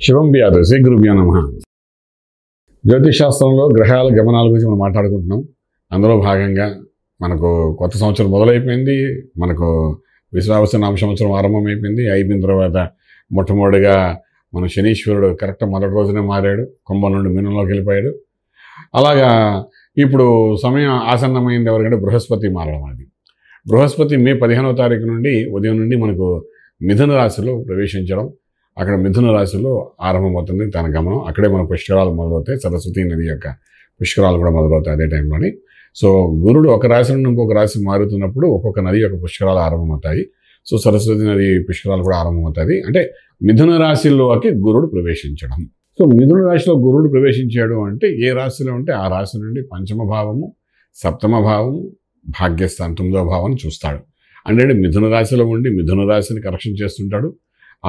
శివం వ్యాధ శ్రీ గురుభ్యో నమః. జ్యోతిష్ శాస్త్రంలో గ్రహాల గమనాల గురించి మనం మాట్లాడుకుంటున్నాం. అందులో భాగంగా మనకు కొత్త సంవత్సరం మొదలైపోయింది. మనకు విశ్వావస నామ సంవత్సరం ఆరంభమైపోయింది. అయిపోయిన తర్వాత మొట్టమొదటిగా మన శనీశ్వరుడు కరెక్ట్ మొదటి రోజునే మారాడు. కుంభం నుండి మీనంలోకి వెళ్ళిపోయాడు. అలాగా ఇప్పుడు సమయం ఆసన్నమైంది. ఎవరికంటే బృహస్పతి మారడం. అది బృహస్పతి మే 15వ తారీఖు నుండి ఉదయం నుండి మనకు మిథున రాశిలో ప్రవేశించడం, అక్కడ మిథున రాశిలో ఆరంభమవుతుంది తన గమనం. అక్కడే మన పుష్కరాలు మొదలవుతాయి. సరస్వతి నది యొక్క పుష్కరాలు కూడా మొదలవుతాయి అదే టైంలోని. సో గురుడు ఒక రాశి నుండి ఇంకొక రాశి మారుతున్నప్పుడు ఒక్కొక్క నది యొక్క పుష్కరాలు ఆరంభమవుతాయి. సో సరస్వతి నది పుష్కరాలు కూడా ఆరంభమవుతాయి. అంటే మిథున రాశిలోకి గురుడు ప్రవేశించడం. సో మిథున రాశిలో గురుడు ప్రవేశించాడు అంటే ఏ రాశిలో ఉంటే ఆ రాశి నుండి పంచమ భావము, సప్తమ భావము, భాగ్యస్థానం 9వ భావాన్ని చూస్తాడు. అంటే మిథున రాశిలో ఉండి మిథున రాశిని కరెక్షన్ చేస్తుంటాడు.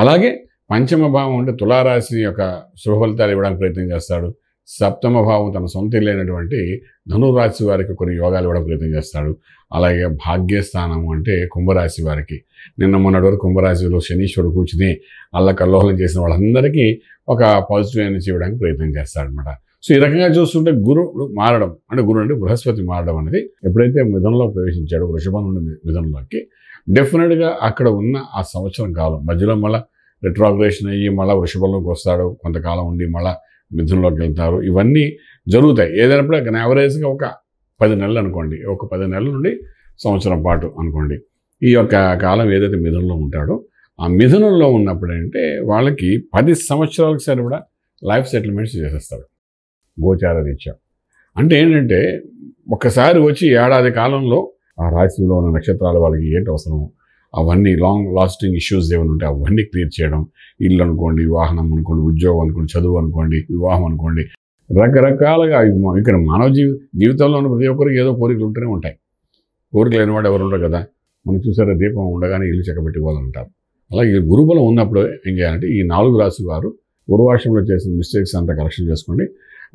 అలాగే పంచమ భావం అంటే తులారాశి యొక్క శుభ ఫలితాలు ఇవ్వడానికి ప్రయత్నం చేస్తాడు. సప్తమ భావం తన సొంత ఇల్లైనటువంటి ధనురాశి వారికి కొన్ని యోగాలు ఇవ్వడానికి ప్రయత్నం చేస్తాడు. అలాగే భాగ్యస్థానం అంటే కుంభరాశి వారికి నిన్న మొన్నటి వరకు కుంభరాశిలో శనీశ్వరుడు కూర్చుని అల్లకల్లోహలం చేసిన వాళ్ళందరికీ ఒక పాజిటివ్ ఎనర్జీ ఇవ్వడానికి ప్రయత్నం చేస్తాడనమాట. సో ఈ రకంగా చూస్తుంటే గురుడు మారడం అంటే గురుడు అంటే బృహస్పతి మారడం అనేది ఎప్పుడైతే మిథునంలో ప్రవేశించాడో వృషభం నుండి మిథునంలోకి డెఫినెట్గా అక్కడ ఉన్న ఆ సంవత్సరం కాలం మధ్యలో మళ్ళీ రెట్రోగ్రేషన్ అయ్యి మళ్ళీ వృషభంలోకి వస్తాడు. కొంతకాలం ఉండి మళ్ళీ మిథునంలోకి వెళ్తారు. ఇవన్నీ జరుగుతాయి. ఏదైనప్పుడు యావరేజ్గా ఒక 10 నెలలు అనుకోండి. ఒక 10 నెలల నుండి సంవత్సరం పాటు అనుకోండి. ఈ యొక్క కాలం ఏదైతే మిథునంలో ఉంటాడో ఆ మిథునంలో ఉన్నప్పుడు అంటే వాళ్ళకి 10 సంవత్సరాలకు సరిపడా లైఫ్ సెటిల్మెంట్స్ చేసేస్తాడు గోచార రీత్యా. అంటే ఏంటంటే ఒక్కసారి వచ్చి ఏడాది కాలంలో ఆ రాశిలో ఉన్న నక్షత్రాలు వాళ్ళకి ఏంటి అవసరమో అవన్నీ లాంగ్ లాస్టింగ్ ఇష్యూస్ ఏమైనా ఉంటే అవన్నీ క్లియర్ చేయడం. ఇల్లు అనుకోండి, వాహనం అనుకోండి, ఉద్యోగం అనుకోండి, చదువు అనుకోండి, వివాహం అనుకోండి, రకరకాలుగా ఇక్కడ మానవ జీవితంలో ఉన్న ప్రతి ఒక్కరికి ఏదో కోరికలు ఉంటూనే ఉంటాయి. కోరికలు లేని వాడు ఎవరు ఉండరు కదా. మనం చూసారా దీపం ఉండగానే ఇల్లు చక్కబెట్టుకోవాలంటారు. అలాగే గురుబలం ఉన్నప్పుడు ఏం చేయాలంటే ఈ 4 రాశి వారు పూర్వాశ్రమంలో చేసిన మిస్టేక్స్ అంతా కరెక్షన్ చేసుకోండి.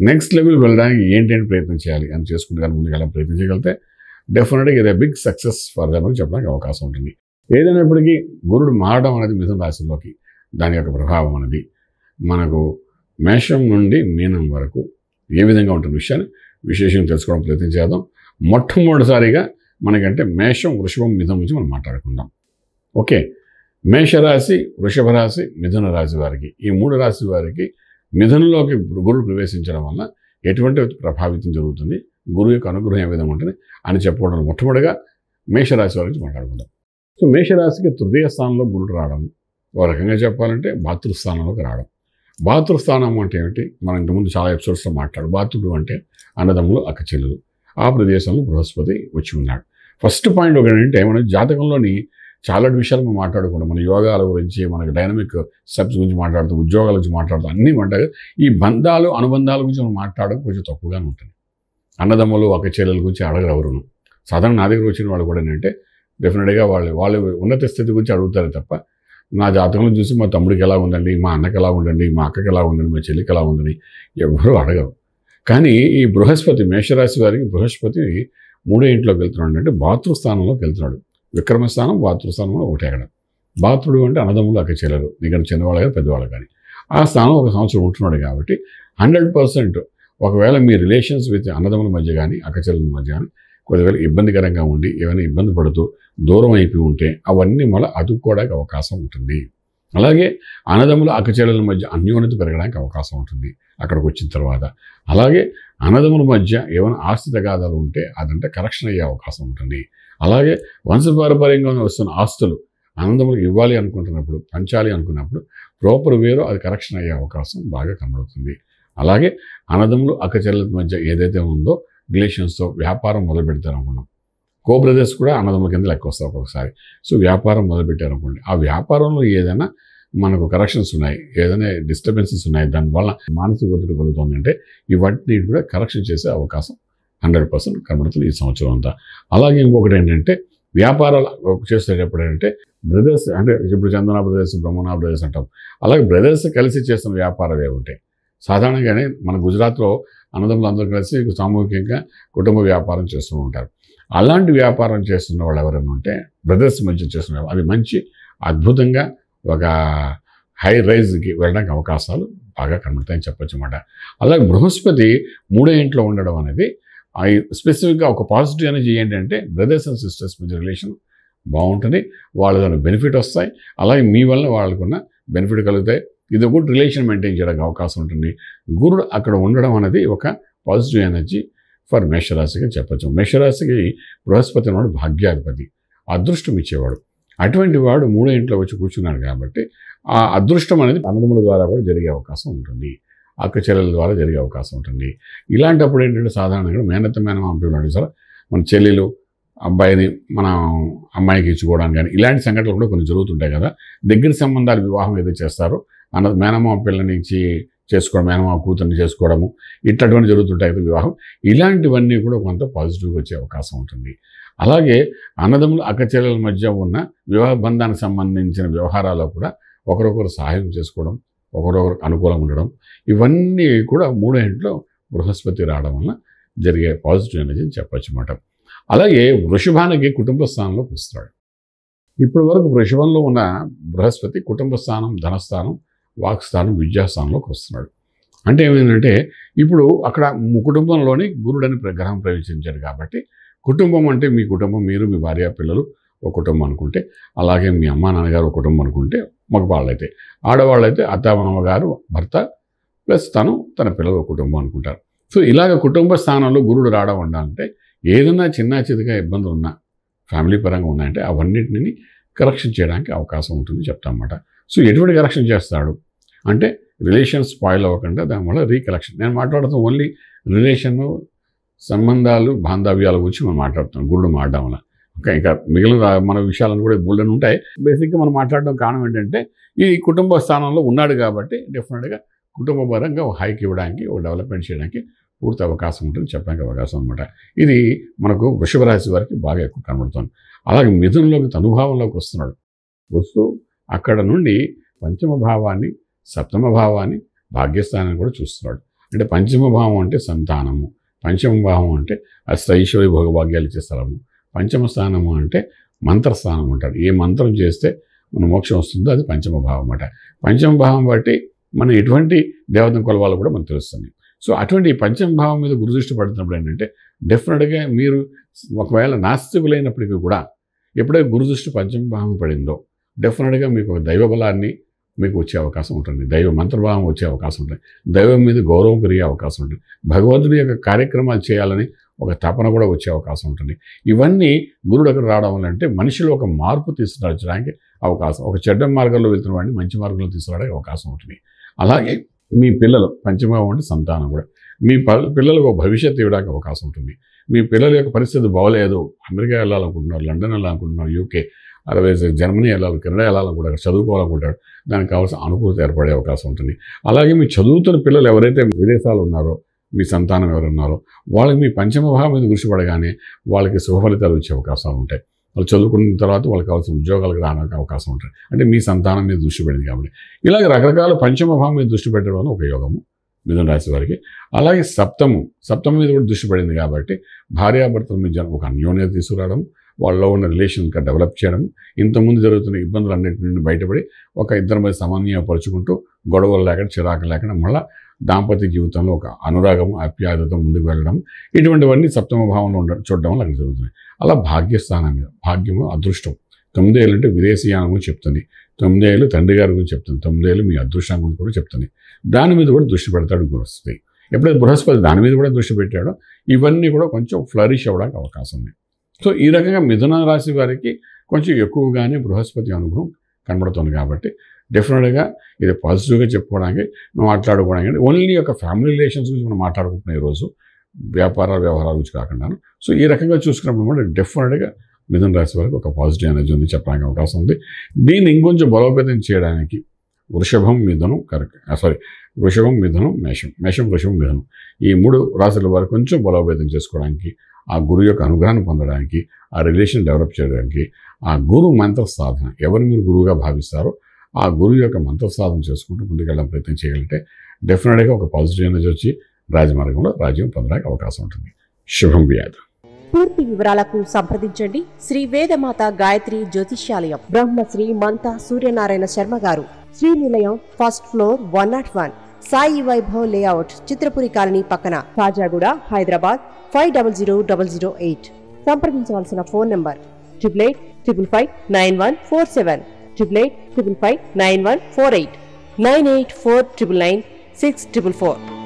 నెక్స్ట్ లెవెల్ వెళ్ళడానికి ఏంటంటే ప్రయత్నం చేయాలి అని చేసుకుంటే కానీ ముందుకు ప్రయత్నం చేయగలిగితే డెఫినెట్గా ఇది బిగ్ సక్సెస్ ఫర్ దెమ్ అని చెప్పడానికి అవకాశం ఉంటుంది. ఏదైనప్పటికీ గురుడు మారడం అనేది మిథున రాశిలోకి దాని యొక్క ప్రభావం అనేది మనకు మేషం నుండి మీనం వరకు ఏ విధంగా ఉంటుంది విషయాన్ని విశేషంగా తెలుసుకోవడం ప్రయత్నం చేద్దాం. మొట్టమొదటిసారిగా మనకంటే మేషం, వృషభం, మిథునం గురించి మనం మాట్లాడుకుందాం. ఓకే, మేషరాశి, వృషభ రాశి, మిథున రాశి వారికి ఈ 3 రాశి వారికి మిథునంలోకి గురుడు ప్రవేశించడం వల్ల ఎటువంటి ప్రభావితం జరుగుతుంది, గురువు యొక్క అనుగ్రహం ఏ విధంగా ఉంటుంది అని చెప్పుకోవడం మొట్టమొదటిగా మేషరాశి వారి గురించి మాట్లాడుకుందాం. సో మేషరాశికి తృతీయ స్థానంలో గురుడు రావడం, ఒక రకంగా చెప్పాలంటే భాతృస్థానంలోకి రావడం. భాతృస్థానం అంటే ఏమిటి? మనం ఇంతకుముందు చాలా ఎపిసోడ్స్లో మాట్లాడు. భాతృడు అంటే అన్నదమ్ములు, అక్కచెల్లెలు. ఆ ప్రదేశంలో బృహస్పతి వచ్చి ఉన్నాడు. ఫస్ట్ పాయింట్ ఒకటి ఏంటంటే మన జాతకంలోని చాలా విషయాలు మనం మాట్లాడుకుంటాం. మన యోగాల గురించి, మనకి డైనమిక్ స్టెప్స్ గురించి మాట్లాడుతూ, ఉద్యోగాల గురించి మాట్లాడుతూ అన్నీ ఉంటాయి. ఈ బంధాలు, అనుబంధాల గురించి మనం మాట్లాడడం కొంచెం తక్కువగానే ఉంటుంది. అన్నదమ్ములు, అక్కచెల్లెల గురించి అడగరు ఎవరును. సాధారణ నా దగ్గర వచ్చిన వాళ్ళు కూడా ఏంటంటే డెఫినెట్గా వాళ్ళు ఉన్నత స్థితి గురించి అడుగుతారు తప్ప నా జాతకంలో చూసి మా తమ్ముడికి ఎలా ఉందండి, మా అన్నకి ఎలా ఉందండి, మా అక్కకి ఎలా ఉందండి, మా చెల్లికి ఎలా ఉందని ఎవరు అడగరు. కానీ ఈ బృహస్పతి మేషరాశి వారికి బృహస్పతి 3వ ఇంట్లోకి వెళ్తున్నాడు అంటే భాతృస్థానంలోకి వెళ్తున్నాడు. విక్రమస్థానం భాతృస్థానంలో ఒకటే. అక్కడ భాతృడు అంటే అన్నదమ్ములు, అక్కచెల్లెలు, నీకంటే చిన్నవాళ్ళు కానీ పెద్దవాళ్ళు కానీ ఆ స్థానం ఒక సంవత్సరం ఉంటున్నాడు కాబట్టి 100% ఒకవేళ మీ రిలేషన్స్ విత్ అన్నదమ్ముల మధ్య కానీ అక్కచెల్లెల మధ్య కానీ కొద్దివేళ ఇబ్బందికరంగా ఉండి ఏమైనా ఇబ్బంది పడుతూ దూరం అయిపోయి ఉంటే అవన్నీ మళ్ళీ అదుక్కోవడానికి అవకాశం ఉంటుంది. అలాగే అన్నదమ్ముల, అక్కచెల్లెల మధ్య అన్యోన్యత పెరగడానికి అవకాశం ఉంటుంది అక్కడికి వచ్చిన తర్వాత. అలాగే అన్నదమ్ముల మధ్య ఏమైనా ఆస్తి తగాదాలు ఉంటే అదంటే కరెక్షన్ అయ్యే అవకాశం ఉంటుంది. అలాగే వంశపారంపర్యంగా వస్తున్న ఆస్తులు అన్నదమ్ములకు ఇవ్వాలి అనుకుంటున్నప్పుడు, పంచాలి అనుకున్నప్పుడు ప్రాపర్ వేలో అది కరెక్షన్ అయ్యే అవకాశం బాగా కనబడుతుంది. అలాగే అన్నదమ్ములు, అక్కచెల్లెల మధ్య ఏదైతే ఉందో రిలేషన్స్తో వ్యాపారం మొదలు పెడతారనుకున్నాం. కో బ్రదర్స్ కూడా అన్నదమ్ముల కింద లెక్క వస్తారు ఒక్కొక్కసారి. సో వ్యాపారం మొదలు పెట్టారనుకోండి, ఆ వ్యాపారంలో ఏదైనా మనకు కరెక్షన్స్ ఉన్నాయి, ఏదైనా డిస్టర్బెన్సెస్ ఉన్నాయి, దానివల్ల మానసిక ఒత్తిడి కలుగుతుందంటే ఇవన్నీ కూడా కరెక్షన్ చేసే అవకాశం 100% కనబడుతుంది ఈ సంవత్సరం అంతా. అలాగే ఇంకొకటి ఏంటంటే వ్యాపారాలు చేసేటప్పుడు ఏంటంటే బ్రదర్స్ అంటే ఇప్పుడు చందన బ్రదర్స్, బ్రహ్మణ బ్రదర్స్ అంటాం. అలాగే బ్రదర్స్ కలిసి చేస్తున్న వ్యాపారాలు ఏముంటాయి? సాధారణంగానే మన గుజరాత్లో అన్నదమ్ములు అందరూ కలిసి సామూహికంగా కుటుంబ వ్యాపారం చేస్తూ ఉంటారు. అలాంటి వ్యాపారం చేస్తున్న వాళ్ళు ఎవరైనా ఉంటే బ్రదర్స్ మధ్య చేస్తున్నారు, అది మంచి అద్భుతంగా ఒక హై రైజ్కి వెళ్ళడానికి అవకాశాలు బాగా కనబడతాయని చెప్పొచ్చు అన్నమాట. అలాగే బృహస్పతి 3వ ఇంట్లో ఉండడం అనేది స్పెసిఫిక్గా ఒక పాజిటివ్ ఎనర్జీ ఏంటంటే బ్రదర్స్ అండ్ సిస్టర్స్ మధ్య రిలేషన్ బాగుంటుంది, వాళ్ళ బెనిఫిట్ వస్తాయి, అలాగే మీ వల్ల వాళ్ళకున్న బెనిఫిట్ కలుగుతాయి. ఇది ఒక గుడ్ రిలేషన్ మెయింటైన్ చేయడానికి అవకాశం ఉంటుంది. గురుడు అక్కడ ఉండడం అనేది ఒక పాజిటివ్ ఎనర్జీ ఫర్ మేషరాశికి చెప్పచ్చు. మేషరాశికి బృహస్పతి వాడు భాగ్యాధిపతి, అదృష్టం ఇచ్చేవాడు. అటువంటి వాడు 3వ ఇంట్లో వచ్చి కూర్చున్నాడు కాబట్టి ఆ అదృష్టం అనేది అన్నదమ్ముల ద్వారా కూడా జరిగే అవకాశం ఉంటుంది, అక్క చెల్లెల ద్వారా జరిగే అవకాశం ఉంటుంది. ఇలాంటప్పుడు ఏంటంటే సాధారణంగా మేనత్త మేనమామ పిల్లలు సార్ మన చెల్లెలు అబ్బాయిని మన అమ్మాయికి ఇచ్చుకోవడానికి కానీ ఇలాంటి సంఘటనలు కూడా కొన్ని జరుగుతుంటాయి కదా. దగ్గర సంబంధాలు వివాహం ఏదో చేస్తారో మేనమామ పిల్లని ఇచ్చి చేసుకోవడం, మేనమామ కూతుర్ని చేసుకోవడము ఇట్లాంటివన్నీ జరుగుతుంటాయి కదా వివాహం. ఇలాంటివన్నీ కూడా కొంత పాజిటివ్గా వచ్చే అవకాశం ఉంటుంది. అలాగే అన్నదమ్ములు అక్క చెల్లెల మధ్య ఉన్న వివాహ బంధానికి సంబంధించిన వ్యవహారాల్లో కూడా ఒకరొకరు సహాయం చేసుకోవడం, ఒకరొకరు అనుకూలంగా ఉండడం, ఇవన్నీ కూడా 3వ ఇంట్లో బృహస్పతి రావడం వల్ల జరిగే పాజిటివ్ ఎనర్జీ అని చెప్పచ్చు అన్నమాట. అలాగే వృషభానికి కుటుంబ స్థానంలోకి వస్తాడు. ఇప్పటి వరకు వృషభంలో ఉన్న బృహస్పతి కుటుంబ స్థానం, ధనస్థానం, వాక్స్థానం, విద్యాస్థానంలోకి వస్తున్నాడు. అంటే ఏమైందంటే ఇప్పుడు అక్కడ కుటుంబంలోని గురుడని గ్రహం ప్రవేశించాడు కాబట్టి కుటుంబం అంటే మీ కుటుంబం, మీరు మీ భార్య పిల్లలు ఒక కుటుంబం అనుకుంటే, అలాగే మీ అమ్మ నాన్నగారు ఒక కుటుంబం అనుకుంటే మగవాళ్ళైతే, ఆడవాళ్ళైతే అత్తమామ గారు భర్త ప్లస్ తన పిల్లలు ఒక కుటుంబం అనుకుంటారు. సో ఇలాగ కుటుంబ స్థానంలో గురుడు రావడం అంటే ఏదైనా చిన్న చితగా ఇబ్బందులు ఉన్నా ఫ్యామిలీ పరంగా ఉన్నాయంటే అవన్నిటిని కరెక్షన్ చేయడానికి అవకాశం ఉంటుంది చెప్తామన్నమాట. సో ఎటువంటి కరెక్షన్ చేస్తాడు అంటే రిలేషన్ స్పాయిల్ అవ్వకుండా దానివల్ల రీకలెక్షన్. నేను మాట్లాడుతాను ఓన్లీ రిలేషన్ సంబంధాలు బాంధవ్యాల గురించి మనం మాట్లాడుతాం గురుడు మాట్లాడడం వల్ల. ఇంకా మిగిలిన మన విషయాలను కూడా బుల్లని ఉంటాయి. బేసిక్గా మనం మాట్లాడడం కారణం ఏంటంటే ఈ కుటుంబ స్థానంలో ఉన్నాడు కాబట్టి డెఫినెట్గా కుటుంబ పరంగా ఒక హైక్ ఇవ్వడానికి, ఒక డెవలప్మెంట్ చేయడానికి పూర్తి అవకాశం ఉంటుంది చెప్పడానికి అవకాశం అనమాట. ఇది మనకు వృషభ రాశి వారికి బాగా ఎక్కువ కనబడుతుంది. అలాగే మిథునంలోకి అనుభవంలోకి వస్తున్నాడు. వస్తూ అక్కడ నుండి పంచమ భావాన్ని, సప్తమ భావాన్ని, భాగ్యస్థానాన్ని కూడా చూస్తున్నాడు. అంటే పంచమ భావం అంటే సంతానము, పంచమ భావం అంటే ఐశ్వర్య భోగభాగ్యాలు ఇచ్చే స్థలము, పంచమ స్థానము అంటే మంత్రస్థానం అంటారు. ఏ మంత్రం చేస్తే మన మోక్షం వస్తుందో అది పంచమ భావం అన్నమాట. పంచమ భావం బట్టి మనం ఎటువంటి దేవతను కొలవాలో కూడా మనకు తెలుస్తుంది. సో అటువంటి పంచమ భావం మీద గురుదృష్టి పడుతున్నప్పుడు ఏంటంటే డెఫినెట్గా మీరు ఒకవేళ నాస్తికులైనప్పటికీ కూడా ఎప్పుడైతే గురుదృష్టి పంచమ భావం పడిందో డెఫినెట్గా మీకు ఒక దైవ బలాన్ని మీకు వచ్చే అవకాశం ఉంటుంది, దైవ మంత్రభావం వచ్చే అవకాశం ఉంటుంది, దైవం మీద గౌరవం పెరిగే అవకాశం ఉంటుంది, భగవంతుడి యొక్క కార్యక్రమాలు చేయాలని ఒక తపన కూడా వచ్చే అవకాశం ఉంటుంది. ఇవన్నీ గురుడు అక్కడ రావడం వల్ల అంటే మనిషిలో ఒక మార్పు తీసుకురావడానికి అవకాశం, ఒక చెడ్డ మార్గంలో వెళ్తున్న వాడిని మంచి మార్గంలో తీసుకురావడానికి అవకాశం ఉంటుంది. అలాగే మీ పిల్లలు పంచమభావం అంటే సంతానం కూడా మీ పిల్లలకు ఒక భవిష్యత్తు ఇవ్వడానికి అవకాశం ఉంటుంది. మీ పిల్లల యొక్క పరిస్థితి బాగోలేదు, అమెరికా వెళ్ళాలనుకుంటున్నారు, లండన్ వెళ్ళాలనుకుంటున్నారు, యూకే జర్మనీ వెళ్ళాలి, కెనడా వెళ్ళాలనుకుంటారు, అక్కడ చదువుకోవాలనుకుంటారు, దానికి కావాల్సిన అనుకూలత ఏర్పడే అవకాశం ఉంటుంది. అలాగే మీ చదువుతున్న పిల్లలు ఎవరైతే విదేశాలు ఉన్నారో, మీ సంతానం ఎవరున్నారో వాళ్ళకి మీ పంచమ భావం మీద దృష్టి పడగానే వాళ్ళకి శుభ ఫలితాలు వచ్చే అవకాశాలు ఉంటాయి. వాళ్ళు చదువుకున్న తర్వాత వాళ్ళకి కావాల్సిన ఉద్యోగాలకు రావడానికి అవకాశం ఉంటుంది. అంటే మీ సంతానం మీద దృష్టి పడింది కాబట్టి ఇలాగ రకరకాల పంచమ భావం మీద దృష్టి పెట్టడం వల్ల ఒక యోగము మిథున రాశి వారికి. అలాగే సప్తమ మీద కూడా దృష్టి పడింది కాబట్టి భార్యాభర్తల మీద ఒక అన్యోన్యత తీసుకురావడం, వాళ్ళలో ఉన్న రిలేషన్ ఇంకా డెవలప్ చేయడం, ఇంతకుముందు జరుగుతున్న ఇబ్బందులు అన్నింటి నుండి బయటపడి ఒక ఇద్దరి మధ్య సమన్వయపరుచుకుంటూ గొడవలు లేకుండా చిరాకు లేకుండా మళ్ళీ దాంపత్య జీవితంలో ఒక అనురాగము ఆప్యాయతతో ముందుకు వెళ్ళడం, ఇటువంటివన్నీ సప్తమ భావంలో చూడడం వల్ల అక్కడ జరుగుతున్నాయి. అలా భాగ్యస్థానం మీద భాగ్యము, అదృష్టం 9 ఏళ్ళు అంటే విదేశీయానం గురించి చెప్తుంది, 9 ఏళ్ళు తండ్రి గారి గురించి చెప్తుంది, 9 ఏళ్ళు మీ అదృష్టం గురించి కూడా చెప్తుంది. దాని మీద కూడా దృష్టి పెడతాడు బృహస్పతి. ఎప్పుడైతే బృహస్పతి దాని మీద కూడా దృష్టి పెట్టాడో ఇవన్నీ కూడా కొంచెం ఫ్లరిష్ అవ్వడానికి అవకాశం ఉంది. సో ఈ రకంగా మిథున రాశి వారికి కొంచెం ఎక్కువగానే బృహస్పతి అనుగ్రహం కనబడుతుంది కాబట్టి డెఫినెట్గా ఇది పాజిటివ్గా చెప్పుకోవడానికి మాట్లాడుకోవడానికి ఓన్లీ ఒక ఫ్యామిలీ రిలేషన్స్ గురించి మనం మాట్లాడుకుంటున్నాం ఈరోజు, వ్యవహారాల గురించి కాకుండా. సో ఈ రకంగా చూసుకున్నప్పుడు కూడా డెఫినెట్గా మిథున రాశి వారికి ఒక పాజిటివ్ ఎనర్జీ ఉంది చెప్పడానికి అవకాశం ఉంది. దీన్ని ఇంకొంచెం బలోపేతం చేయడానికి వృషభం మిథునం మేషం వృషభం మిథునం ఈ 3 రాశుల వారు కొంచెం బలోపేతం చేసుకోవడానికి, ఆ గురువు యొక్క అనుగ్రహాన్ని పొందడానికి, ఆ రిలేషన్ డెవలప్ చేయడానికి, ఆ గురు మంత్ర సాధన ఎవరు మీరు గురువుగా భావిస్తారో ఆ గురువు యొక్క మంత్ర సాధన చేసుకుంటూ ముందుకెళ్ళడం ప్రయత్నం చేయగలిగితే డెఫినెట్గా ఒక పాజిటివ్ ఎనర్జీ వచ్చి రాజమార్గంలో రాజ్యం పొందడానికి అవకాశం ఉంటుంది. శుభం వ్యాధి. పూర్తి వివరాలకు సంప్రదించండి శ్రీ వేదమాత గాయత్రి జ్యోతిష్యాలయం, బ్రహ్మశ్రీ మంతా సూర్యనారాయణ శర్మ గారు, Srinilayam, first floor, 101, Sai Vaibhav layout, Chitrapuri colony పక్కన, కాజాగూడ, హైదరాబాద్ 500008. సంప్రదించవలసిన ఫోన్ నంబర్ 8855559147, 8855559148, 9849996644.